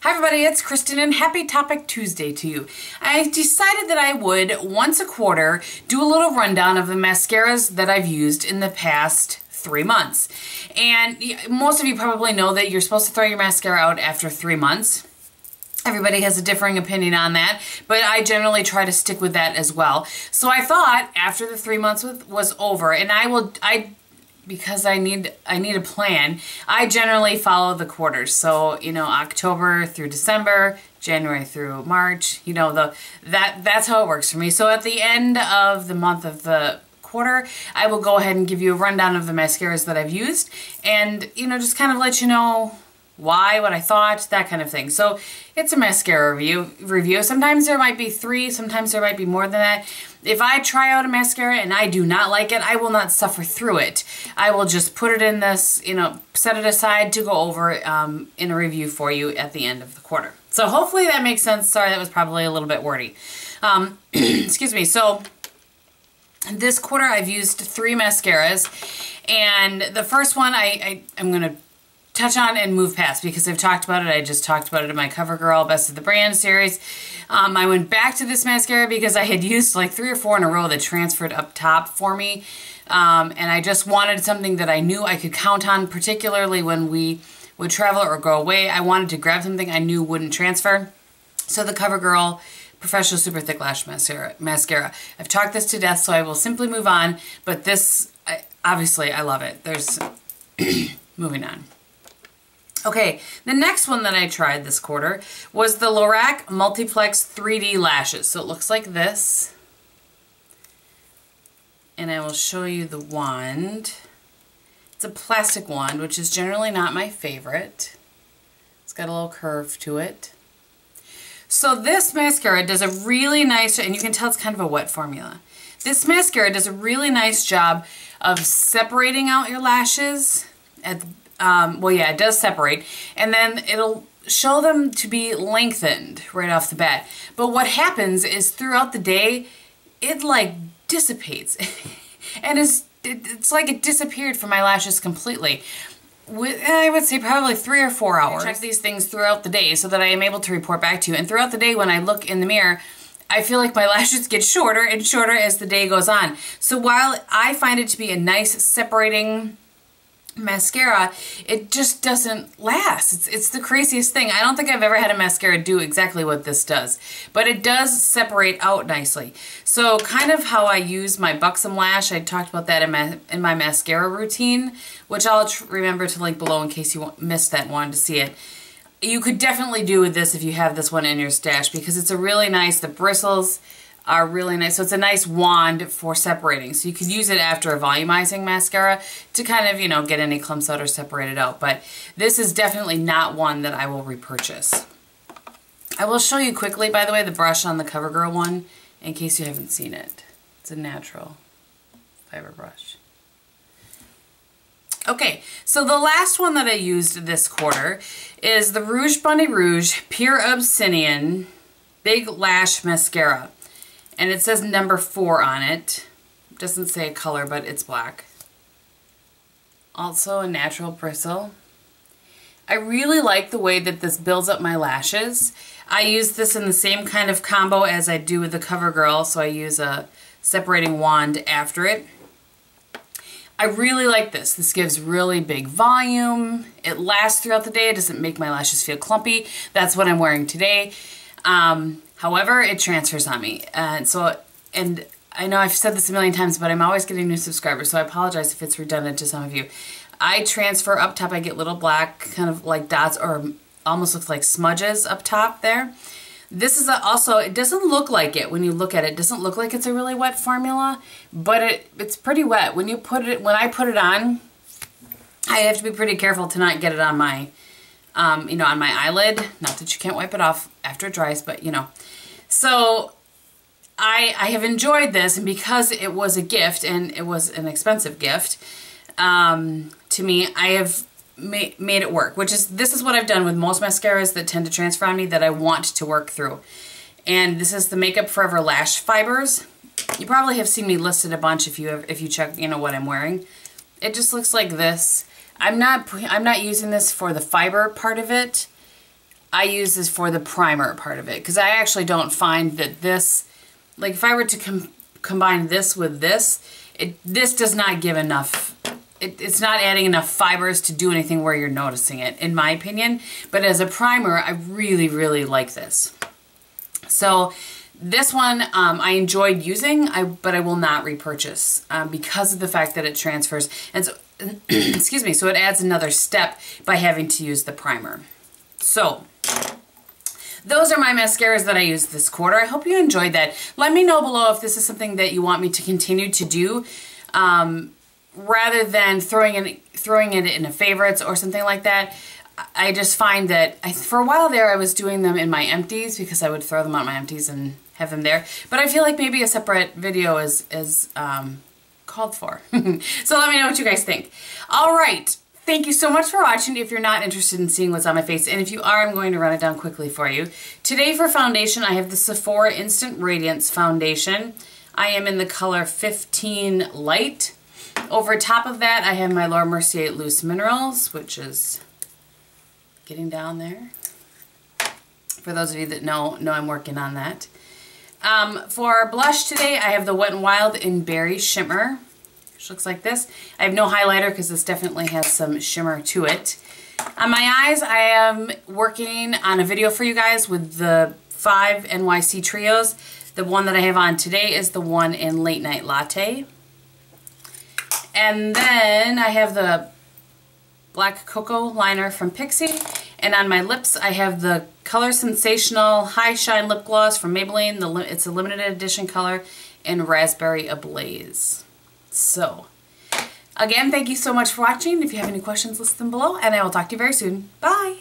Hi everybody, it's Kristin and happy Topic Tuesday to you. I decided that I would, once a quarter, do a little rundown of the mascaras that I've used in the past 3 months. And most of you probably know that you're supposed to throw your mascara out after 3 months. Everybody has a differing opinion on that, but I generally try to stick with that as well. So I thought after the 3 months was over, and because I need a plan, I generally follow the quarters. So, you know, October through December, January through March, you know, that's how it works for me. So at the end of the month of the quarter, I will go ahead and give you a rundown of the mascaras that I've used and, you know, just kind of let you know why, what I thought, that kind of thing. So it's a mascara review. Sometimes there might be 3, sometimes there might be more than that. If I try out a mascara and I do not like it, I will not suffer through it. I will just put it in this, you know, set it aside to go over in a review for you at the end of the quarter. So hopefully that makes sense. Sorry, that was probably a little bit wordy. Excuse me. So this quarter I've used 3 mascaras, and the first one I'm going to touch on and move past because I've talked about it. I just talked about it in my Covergirl Best of the Brand series. I went back to this mascara because I had used like 3 or 4 in a row that transferred up top for me. And I just wanted something that I knew I could count on, particularly when we would travel or go away. I wanted to grab something I knew wouldn't transfer. So the Covergirl Professional Super Thick Lash Mascara. I've talked this to death, so I will simply move on. But this, obviously, I love it. There's moving on. Okay, the next one that I tried this quarter was the Lorac Multiplex 3D Lashes. So it looks like this. And I will show you the wand. It's a plastic wand, which is generally not my favorite. It's got a little curve to it. So this mascara does a really nice, and you can tell it's kind of a wet formula. This mascara does a really nice job of separating out your lashes at the well, yeah, it does separate, and then it'll show them to be lengthened right off the bat. But what happens is throughout the day, it like dissipates, and it's like it disappeared from my lashes completely. I would say probably 3 or 4 hours. I check these things throughout the day so that I am able to report back to you. And throughout the day, when I look in the mirror, I feel like my lashes get shorter and shorter as the day goes on. So while I find it to be a nice separating mascara, it just doesn't last. It's the craziest thing. I don't think I've ever had a mascara do exactly what this does, but it does separate out nicely. So kind of how I use my Buxom lash, I talked about that in my mascara routine, which I'll remember to link below in case you missed that and wanted to see it. You could definitely do with this if you have this one in your stash because it's a really nice, the bristles are really nice. So it's a nice wand for separating. So you could use it after a volumizing mascara to kind of, you know, get any clumps out or separate it out. But this is definitely not one that I will repurchase. I will show you quickly, by the way, the brush on the Covergirl one in case you haven't seen it. It's a natural fiber brush. Okay, so the last one that I used this quarter is the Rouge Bunny Rouge Pure Obsidian Big Lash Mascara. And it says number 4 on it. It doesn't say a color, but it's black. Also a natural bristle. I really like the way that this builds up my lashes. I use this in the same kind of combo as I do with the Covergirl, so I use a separating wand after it. I really like this. This gives really big volume. It lasts throughout the day. It doesn't make my lashes feel clumpy. That's what I'm wearing today. However, it transfers on me. And I know I've said this a million times, but I'm always getting new subscribers, so I apologize if it's redundant to some of you. I transfer up top. I get little black kind of like dots or almost looks like smudges up top there. This is also, it doesn't look like it when you look at it. It doesn't look like it's a really wet formula, but it's pretty wet. When I put it on, I have to be pretty careful to not get it on my you know, on my eyelid. Not that you can't wipe it off after it dries, but you know. So I have enjoyed this, and because it was a gift, and it was an expensive gift to me, I have made it work, this is what I've done with most mascaras that tend to transfer on me that I want to work through. And this is the Makeup Forever Lash Fibers. You probably have seen me listed a bunch if you check, you know, what I'm wearing. It just looks like this. I'm not using this for the fiber part of it. I use this for the primer part of it, because I actually don't find that this, like if I were to combine this with this, this does not give enough, it's not adding enough fibers to do anything where you're noticing it, in my opinion. But as a primer, I really, really like this. So this one I enjoyed using, but I will not repurchase because of the fact that it transfers. And so, excuse me, so it adds another step by having to use the primer. So those are my mascaras that I used this quarter. I hope you enjoyed that. Let me know below if this is something that you want me to continue to do, rather than throwing it in a favorites or something like that. I just find that for a while there I was doing them in my empties because I would throw them on my empties and have them there. But I feel like maybe a separate video is called for. So let me know what you guys think. All right. Thank you so much for watching. If you're not interested in seeing what's on my face, and if you are, I'm going to run it down quickly for you. Today for foundation, I have the Sephora Instant Radiance Foundation. I am in the color 15 Light. Over top of that, I have my Mercier Loose Minerals, which is getting down there. For those of you that know I'm working on that. For blush today, I have the Wet n Wild in Berry Shimmer, which looks like this. I have no highlighter because this definitely has some shimmer to it. On my eyes, I am working on a video for you guys with the 5 NYC Trios. The one that I have on today is the one in Late Night Latte. And then I have the Black Cocoa liner from Pixi. And on my lips, I have the Color Sensational High Shine Lip Gloss from Maybelline. It's a limited edition color in Raspberry Ablaze. So, again, thank you so much for watching. If you have any questions, list them below, and I will talk to you very soon. Bye!